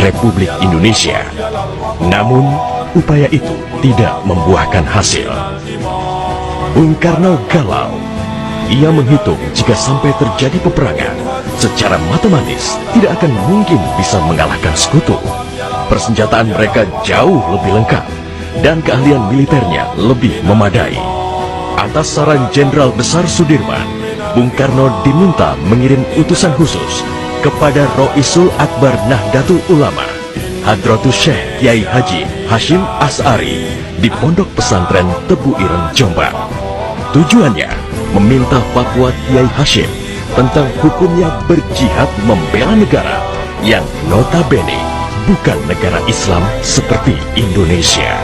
Republik Indonesia. Namun, upaya itu tidak membuahkan hasil. Bung Karno galau. Ia menghitung jika sampai terjadi peperangan, secara matematis tidak akan mungkin bisa mengalahkan sekutu. Persenjataan mereka jauh lebih lengkap dan keahlian militernya lebih memadai. Atas saran Jenderal Besar Sudirman, Bung Karno diminta mengirim utusan khusus kepada Roisul Akbar Nahdlatul Ulama, Hadratus Syekh Kiai Haji Hashim Asy'ari di Pondok Pesantren Tebu Ireng, Jombang. Tujuannya meminta fatwa Kiai Hashim tentang hukumnya berjihad membela negara yang notabene bukan negara Islam seperti Indonesia.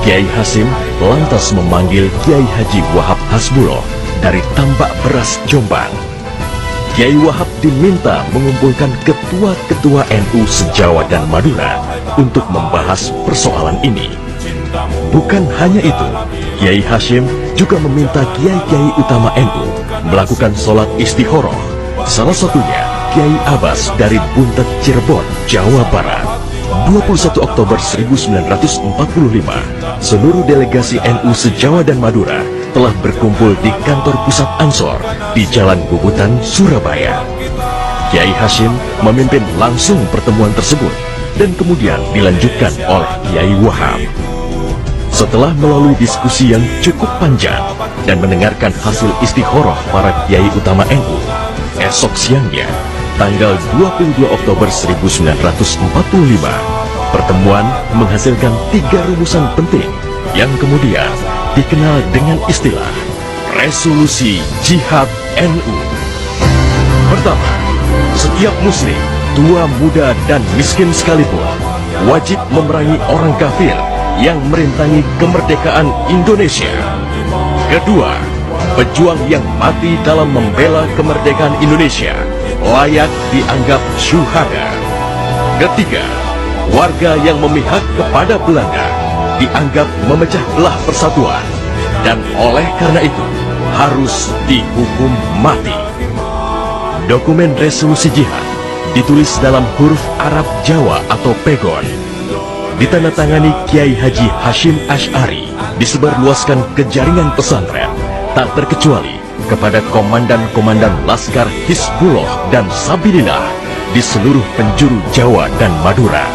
Kiai Hashim lantas memanggil Kiai Haji Wahab Hasbuloh dari Tambak Beras, Jombang. Kiai Wahab diminta mengumpulkan ketua-ketua NU se-Jawa dan Madura untuk membahas persoalan ini. Bukan hanya itu, Kiai Hashim juga meminta kiai-kiai utama NU melakukan sholat istikharah, salah satunya Kiai Abbas dari Buntet, Cirebon, Jawa Barat. 21 Oktober 1945, seluruh delegasi NU se-Jawa dan Madura telah berkumpul di kantor pusat Ansor di Jalan Bubutan, Surabaya. Kiai Hashim memimpin langsung pertemuan tersebut dan kemudian dilanjutkan oleh Kiai Wahab. Setelah melalui diskusi yang cukup panjang dan mendengarkan hasil istikharah para kiai utama NU, esok siangnya, tanggal 22 Oktober 1945, pertemuan menghasilkan 3 rumusan penting yang kemudian dikenal dengan istilah Resolusi Jihad NU. Pertama, setiap muslim, tua, muda, dan miskin sekalipun, wajib memerangi orang kafir yang merintangi kemerdekaan Indonesia. Kedua, pejuang yang mati dalam membela kemerdekaan Indonesia layak dianggap syuhada. Ketiga, warga yang memihak kepada Belanda dianggap memecah belah persatuan dan oleh karena itu harus dihukum mati. Dokumen resolusi jihad ditulis dalam huruf Arab Jawa atau pegon, ditandatangani Kiai Haji Hashim Asy'ari, disebarluaskan ke jaringan pesantren, tak terkecuali kepada komandan-komandan Laskar Hizbullah dan Sabilillah di seluruh penjuru Jawa dan Madura.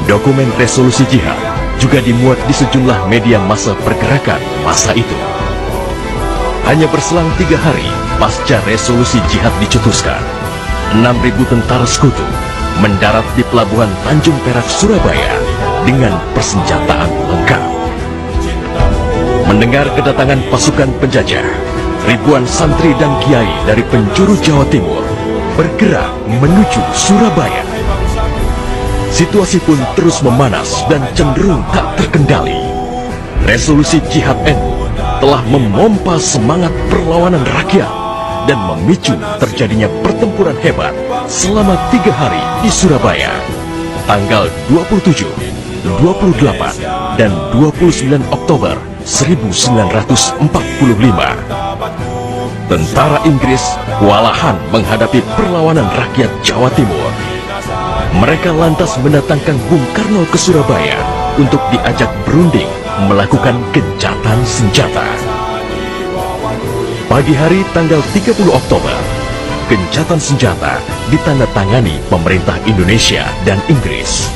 Dokumen resolusi jihad juga dimuat di sejumlah media massa pergerakan masa itu. Hanya berselang 3 hari pasca resolusi jihad dicetuskan, 6.000 tentara sekutu mendarat di pelabuhan Tanjung Perak, Surabaya dengan persenjataan lengkap. Mendengar kedatangan pasukan penjajah, ribuan santri dan kiai dari penjuru Jawa Timur bergerak menuju Surabaya. Situasi pun terus memanas dan cenderung tak terkendali. Resolusi Jihad NU telah memompa semangat perlawanan rakyat dan memicu terjadinya pertempuran hebat selama 3 hari di Surabaya, tanggal 27, 28, dan 29 Oktober 1945. Tentara Inggris kewalahan menghadapi perlawanan rakyat Jawa Timur. Mereka lantas mendatangkan Bung Karno ke Surabaya untuk diajak berunding melakukan gencatan senjata. Pagi hari tanggal 30 Oktober, gencatan senjata ditandatangani pemerintah Indonesia dan Inggris.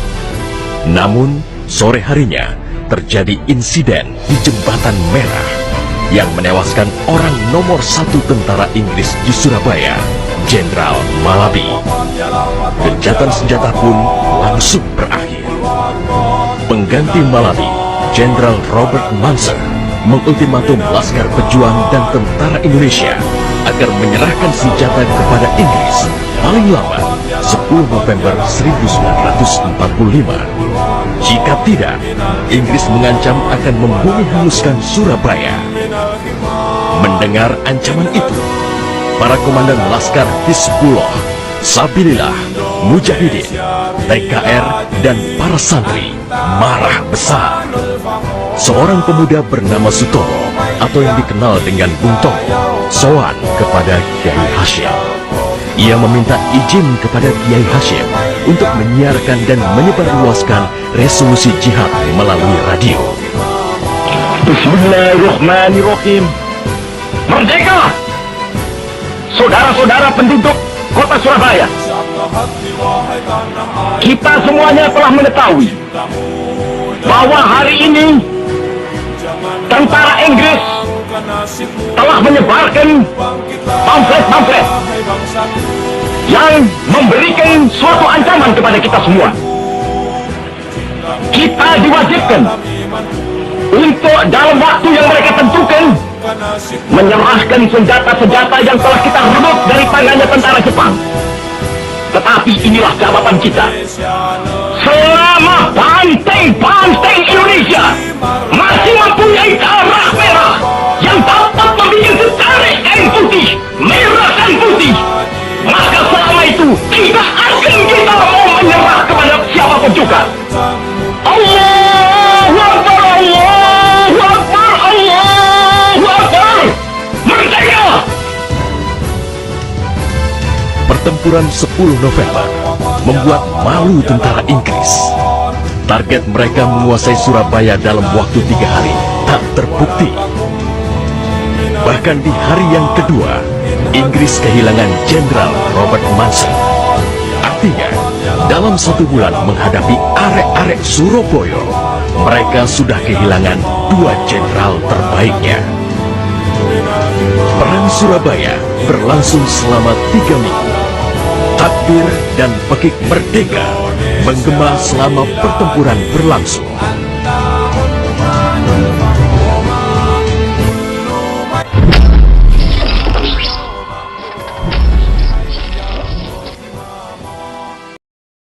Namun, sore harinya terjadi insiden di Jembatan Merah yang menewaskan orang nomor 1 tentara Inggris di Surabaya, Jenderal Malabi. Gencatan senjata pun langsung berakhir. Pengganti Malabi, Jenderal Robert Munser, mengultimatum Laskar Pejuang dan tentara Indonesia agar menyerahkan senjata kepada Inggris paling lambat 10 November 1945. Jika tidak, Inggris mengancam akan membumi hanguskan Surabaya. Mendengar ancaman itu, para komandan Laskar Hizbullah, Sabilillah, Mujahidin, TKR, dan para santri marah besar. Seorang pemuda bernama Sutomo atau yang dikenal dengan Bung Tomo sowan kepada Kiai Hashim. Ia meminta izin kepada Kiai Hashim untuk menyiarkan dan menyebarluaskan resolusi jihad melalui radio. Bismillahirrahmanirrahim. Merdeka! Saudara-saudara penduduk kota Surabaya, kita semuanya telah mengetahui bahwa hari ini tentara Inggris telah menyebarkan pamflet-pamflet yang memberikan suatu ancaman kepada kita semua. Kita diwajibkan untuk dalam waktu yang mereka tentukan menyerahkan senjata-senjata yang telah kita rebut dari tangannya tentara Jepang. Tetapi inilah jawaban kita. Selama banteng-banteng Indonesia masih mempunyai darah merah yang dapat membuat setarik kain putih, merah dan putih, maka selama itu tidak akan kita mau menyerah kepada siapapun juga. Allahu Akbar, Allahu Akbar, Allahu Akbar. Merdeka! Pertempuran 10 November membuat malu tentara Inggris. Target mereka menguasai Surabaya dalam waktu 3 hari tak terbukti. Bahkan di hari yang kedua, Inggris kehilangan Jenderal Robert Munson. Artinya, dalam 1 bulan menghadapi arek-arek Surabaya, mereka sudah kehilangan 2 jenderal terbaiknya. Perang Surabaya berlangsung selama 3 minggu. Takbir dan pekik merdeka menggema selama pertempuran berlangsung.